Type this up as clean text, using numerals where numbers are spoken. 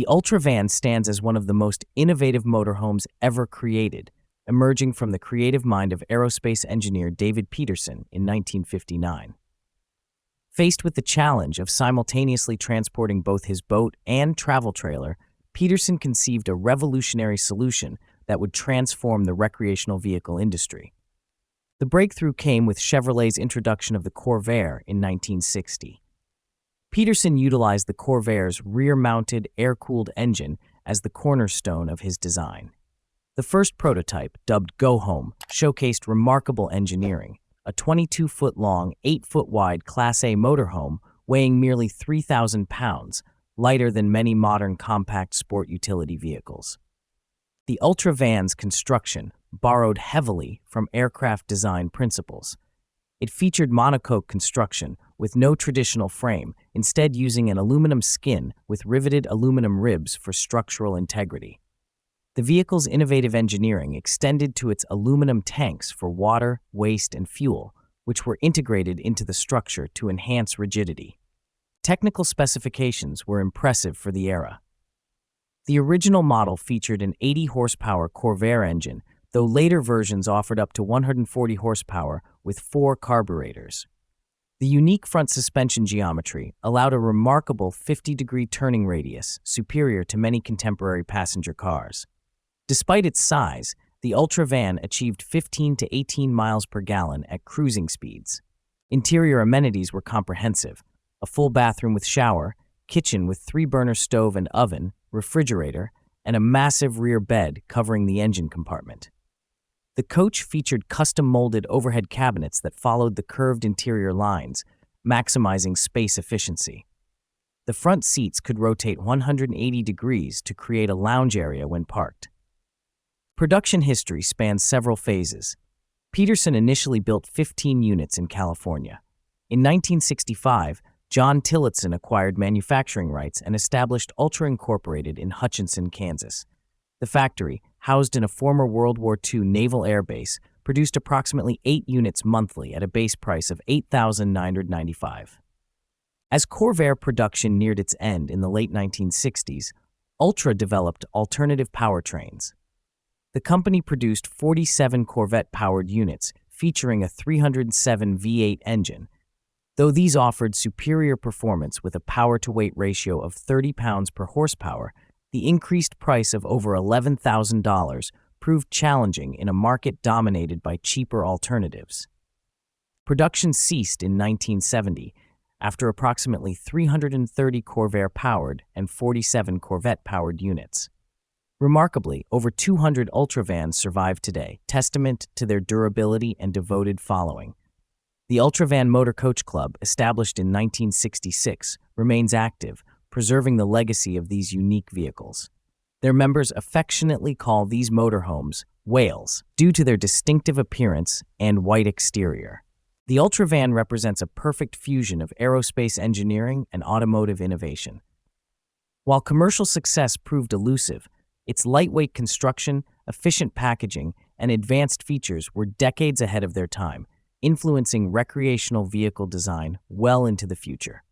The Ultravan stands as one of the most innovative motorhomes ever created, emerging from the creative mind of aerospace engineer David Peterson in 1959. Faced with the challenge of simultaneously transporting both his boat and travel trailer, Peterson conceived a revolutionary solution that would transform the recreational vehicle industry. The breakthrough came with Chevrolet's introduction of the Corvair in 1960. Peterson utilized the Corvair's rear-mounted, air-cooled engine as the cornerstone of his design. The first prototype, dubbed Go Home, showcased remarkable engineering, a 22-foot-long, 8-foot-wide Class A motorhome weighing merely 3,000 pounds, lighter than many modern compact sport utility vehicles. The Ultravan's construction borrowed heavily from aircraft design principles. It featured monocoque construction with no traditional frame, instead using an aluminum skin with riveted aluminum ribs for structural integrity. The vehicle's innovative engineering extended to its aluminum tanks for water, waste, and fuel, which were integrated into the structure to enhance rigidity. Technical specifications were impressive for the era. The original model featured an 80-horsepower Corvair engine, though later versions offered up to 140 horsepower with 4 carburetors. The unique front suspension geometry allowed a remarkable 50-degree turning radius, superior to many contemporary passenger cars. Despite its size, the Ultravan achieved 15 to 18 miles per gallon at cruising speeds. Interior amenities were comprehensive: a full bathroom with shower, kitchen with 3-burner stove and oven, refrigerator, and a massive rear bed covering the engine compartment. The coach featured custom-molded overhead cabinets that followed the curved interior lines, maximizing space efficiency. The front seats could rotate 180 degrees to create a lounge area when parked. Production history spans several phases. Peterson initially built 15 units in California. In 1965, John Tillotson acquired manufacturing rights and established Ultra Incorporated in Hutchinson, Kansas. The factory, housed in a former World War II naval air base, produced approximately 8 units monthly at a base price of $8,995. As Corvair production neared its end in the late 1960s, Ultra developed alternative powertrains. The company produced 47 Corvette-powered units featuring a 307 V8 engine. Though these offered superior performance with a power-to-weight ratio of 30 pounds per horsepower, the increased price of over $11,000 proved challenging in a market dominated by cheaper alternatives. Production ceased in 1970 after approximately 330 Corvair-powered and 47 Corvette-powered units. Remarkably, over 200 Ultravans survive today, testament to their durability and devoted following. The Ultravan Motor Coach Club, established in 1966, remains active, preserving the legacy of these unique vehicles. Their members affectionately call these motorhomes whales, due to their distinctive appearance and white exterior. The Ultravan represents a perfect fusion of aerospace engineering and automotive innovation. While commercial success proved elusive, its lightweight construction, efficient packaging, and advanced features were decades ahead of their time, influencing recreational vehicle design well into the future.